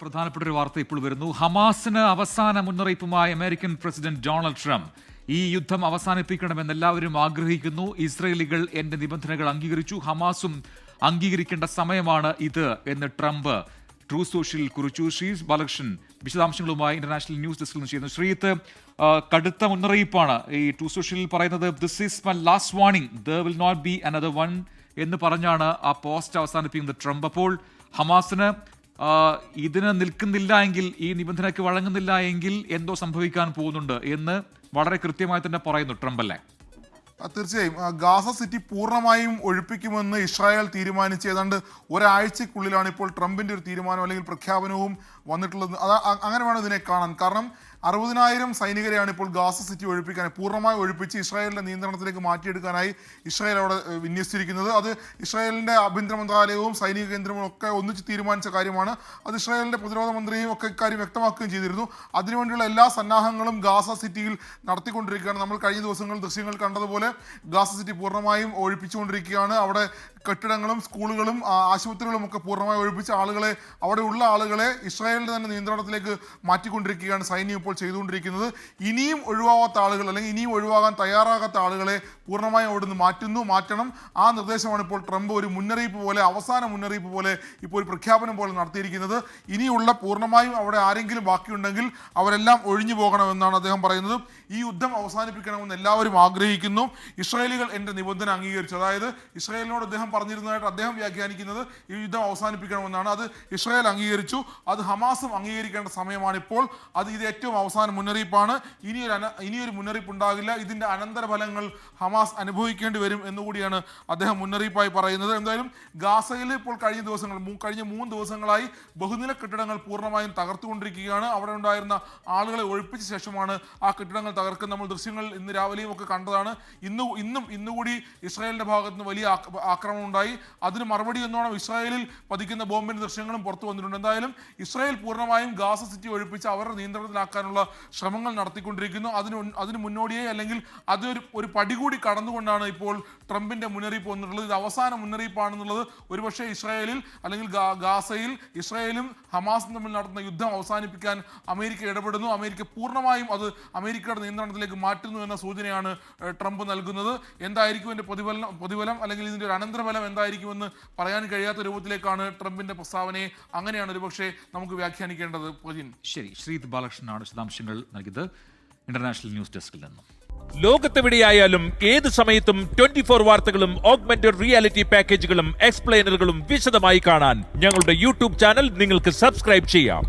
പ്രധാനപ്പെട്ട ഒരു വാർത്ത ഇപ്പോൾ വരുന്നു. ഹമാസിന് അവസാന മുന്നറിയിപ്പുമായി അമേരിക്കൻ പ്രസിഡന്റ് ഡൊണാൾഡ് ട്രംപ്. ഈ യുദ്ധം അവസാനിപ്പിക്കണമെന്ന് എല്ലാവരും ആഗ്രഹിക്കുന്നു. ഇസ്രയേലികൾ എന്റെ നിബന്ധനകൾ അംഗീകരിച്ചു, ഹമാസും അംഗീകരിക്കേണ്ട സമയമാണ് ഇത് എന്ന് ട്രംപ് ട്രൂ സോഷ്യലിൽ കുറിച്ചു. ശ്രീത് ബാലകൃഷ്ണൻ വിശദാംശങ്ങളുമായി ഇന്റർനാഷണൽ ന്യൂസ് ഡെസ്കിൽ നിന്ന് ചെയ്യുന്നു. ശ്രീത്ത്, കടുത്ത മുന്നറിയിപ്പാണ് ഈ ട്രൂ സോഷ്യലിൽ പറയുന്നത്. This is my last warning, there will not be another one എന്ന് പറഞ്ഞാണ് ആ പോസ്റ്റ് അവസാനിപ്പിക്കുന്നത് ട്രംപ്. അപ്പോൾ ഹമാസിന് ഇതിന് നിൽക്കുന്നില്ല എങ്കിൽ, ഈ നിബന്ധനയ്ക്ക് വഴങ്ങുന്നില്ല എങ്കിൽ എന്തോ സംഭവിക്കാൻ പോകുന്നുണ്ട് എന്ന് വളരെ കൃത്യമായി തന്നെ പറയുന്നു ട്രംപ്, അല്ലേ? തീർച്ചയായും ഗാസ സിറ്റി പൂർണ്ണമായും ഒഴിപ്പിക്കുമെന്ന് ഇസ്രായേൽ തീരുമാനിച്ച് ഏതാണ്ട് ഒരാഴ്ചക്കുള്ളിലാണ് ഇപ്പോൾ ട്രംപിന്റെ ഒരു തീരുമാനം അല്ലെങ്കിൽ പ്രഖ്യാപനവും വന്നിട്ടുള്ളത്. അങ്ങനെ വേണം ഇതിനെ കാണാൻ. കാരണം 60,000 സൈനികരെയാണ് ഇപ്പോൾ ഗാസ സിറ്റി ഒഴിപ്പിക്കാൻ, പൂർണ്ണമായി ഒഴിപ്പിച്ച് ഇസ്രായേലിന്റെ നിയന്ത്രണത്തിലേക്ക് മാറ്റിയെടുക്കാനായി ഇസ്രായേൽ അവിടെ വിന്യസിച്ചിരിക്കുന്നത്. അത് ഇസ്രായേലിന്റെ ആഭ്യന്തര മന്ത്രാലയവും സൈനിക കേന്ദ്രവും ഒക്കെ ഒന്നിച്ച് തീരുമാനിച്ച കാര്യമാണ്. അത് ഇസ്രായേലിന്റെ പ്രതിരോധ മന്ത്രിയും ഒക്കെ ഇക്കാര്യം വ്യക്തമാക്കുകയും ചെയ്തിരുന്നു. അതിനുവേണ്ടിയുള്ള എല്ലാ സന്നാഹങ്ങളും ഗാസ സിറ്റിയിൽ നടത്തിക്കൊണ്ടിരിക്കുകയാണ്. നമ്മൾ കഴിഞ്ഞ ദിവസങ്ങളിൽ ദൃശ്യങ്ങൾ കണ്ടതുപോലെ ഗാസ സിറ്റി പൂർണ്ണമായും ഒഴിപ്പിച്ചുകൊണ്ടിരിക്കുകയാണ്. അവിടെ കെട്ടിടങ്ങളും സ്കൂളുകളും ആശുപത്രികളും ഒക്കെ പൂർണ്ണമായി ഒഴിപ്പിച്ച് അവിടെയുള്ള ആളുകളെ ഇസ്രായേലിന്റെ തന്നെ നിയന്ത്രണത്തിലേക്ക് മാറ്റിക്കൊണ്ടിരിക്കുകയാണ് സൈന്യം ഇപ്പോൾ ചെയ്തുകൊണ്ടിരിക്കുന്നത്. ഇനിയും ഒഴിവാകാത്ത ആളുകൾ അല്ലെങ്കിൽ ഇനിയും ഒഴിവാകാൻ തയ്യാറാകാത്ത ആളുകളെ പൂർണ്ണമായും അവിടെ നിന്ന് മാറ്റണം. ആ നിർദ്ദേശമാണ് ഇപ്പോൾ ട്രംപ് ഒരു മുന്നറിയിപ്പ് പോലെ, അവസാന മുന്നറിയിപ്പ് പോലെ ഇപ്പോൾ ഒരു പ്രഖ്യാപനം പോലെ നടത്തിയിരിക്കുന്നത്. ഇനിയുള്ള പൂർണ്ണമായും അവിടെ ആരെങ്കിലും ബാക്കിയുണ്ടെങ്കിൽ അവരെല്ലാം ഒഴിഞ്ഞു പോകണമെന്നാണ് അദ്ദേഹം പറയുന്നത്. ഈ യുദ്ധം അവസാനിപ്പിക്കണമെന്ന് എല്ലാവരും ആഗ്രഹിക്കുന്നു. ഇസ്രായേലികൾ എൻ്റെ നിബന്ധന അംഗീകരിച്ചു. അതായത് ഇസ്രായേലിനോട് അദ്ദേഹം പറഞ്ഞിരുന്നതായിട്ട് അദ്ദേഹം വ്യാഖ്യാനിക്കുന്നത് ഈ യുദ്ധം അവസാനിപ്പിക്കണമെന്നാണ്. അത് ഇസ്രായേൽ അംഗീകരിച്ചു, അത് ഹമാസും അംഗീകരിക്കേണ്ട സമയമാണ് ഇപ്പോൾ. ഇത് ഏറ്റവും അവസാന മുന്നറിയിപ്പാണ്. ഇനിയൊരു മുന്നറിയിപ്പ് ഉണ്ടാകില്ല. ഇതിന്റെ അനന്തരഫലങ്ങൾ ഹമാസ് അനുഭവിക്കേണ്ടി വരും എന്നുകൂടിയാണ് അദ്ദേഹം മുന്നറിയിപ്പായി പറയുന്നത്. എന്തായാലും ഗാസയിൽ ഇപ്പോൾ കഴിഞ്ഞ 3 ദിവസങ്ങളായി ബഹുനില കെട്ടിടങ്ങൾ പൂർണ്ണമായും തകർത്തുകൊണ്ടിരിക്കുകയാണ്. അവിടെ ഉണ്ടായിരുന്ന ആളുകളെ ഒഴിപ്പിച്ച ശേഷമാണ് ആ കെട്ടിടങ്ങൾ തകർക്കുന്നത്. നമ്മൾ ദൃശ്യങ്ങൾ ഇന്ന് രാവിലെയും ഒക്കെ കണ്ടതാണ്. ഇന്നുകൂടി ഇസ്രായേലിന്റെ ഭാഗത്ത് നിന്ന് വലിയ ആക്രമണം ഉണ്ടായി. അതിന് മറുപടി എന്നോണം ഇസ്രായേലിൽ പതിക്കുന്ന ബോംബിന്റെ ദൃശ്യങ്ങളും പുറത്തു വന്നിട്ടുണ്ട്. എന്തായാലും ഇസ്രായേൽ പൂർണ്ണമായും ഗാസ സിറ്റി ഒഴിപ്പിച്ച് അവരുടെ നിയന്ത്രണത്തിലാക്കാനുള്ള ശ്രമങ്ങൾ നടത്തിക്കൊണ്ടിരിക്കുന്നു. അതിന് മുന്നോടിയായി അല്ലെങ്കിൽ ഒരു പടി കൂടി കടന്നുകൊണ്ടാണ് ഇപ്പോൾ ട്രംപിന്റെ മുന്നറിയിപ്പ് വന്നിട്ടുള്ളത്. ഇത് അവസാന മുന്നറിയിപ്പാണെന്നുള്ളത് ഒരുപക്ഷെ ഇസ്രായേലിൽ അല്ലെങ്കിൽ ഗാസയിൽ ഇസ്രായേലും ഹമാസും തമ്മിൽ നടത്തുന്ന യുദ്ധം അവസാനിപ്പിക്കാൻ അമേരിക്ക ഇടപെടുന്നു, അമേരിക്ക പൂർണ്ണമായും അത് അമേരിക്കയുടെ നിയന്ത്രണത്തിലേക്ക് മാറ്റുന്നു എന്ന സൂചനയാണ് ട്രംപ് നൽകുന്നത്. എന്തായിരിക്കും ഇതിന്റെ പ്രതിഫലം അല്ലെങ്കിൽ ഇതിന്റെ ഒരു അനന്തരഫലം എന്തായിരിക്കുമെന്ന് പറയാൻ കഴിയാത്ത രൂപത്തിലേക്കാണ് ട്രംപിന്റെ പ്രസ്താവനയെ അങ്ങനെയാണ് ഒരുപക്ഷെ നമുക്ക് വ്യാഖ്യാനിക്കേണ്ടത്. ശരി, ശ്രീത് ബാലകൃഷ്ണനാണ് വിശദാംശങ്ങൾ നൽകിയത് ഇന്റർനാഷണൽ ന്യൂസ് ഡെസ്കിൽ നിന്നും. ലോകത്തെവിടെയായാലും ഏത് സമയത്തും 24 വാർത്തകളും ഓഗ്മെന്റഡ് റിയാലിറ്റി പാക്കേജുകളും എക്സ്പ്ലെയിനറുകളും വിശദമായി കാണാൻ ഞങ്ങളുടെ യൂട്യൂബ് ചാനൽ നിങ്ങൾക്ക് സബ്സ്ക്രൈബ് ചെയ്യാം.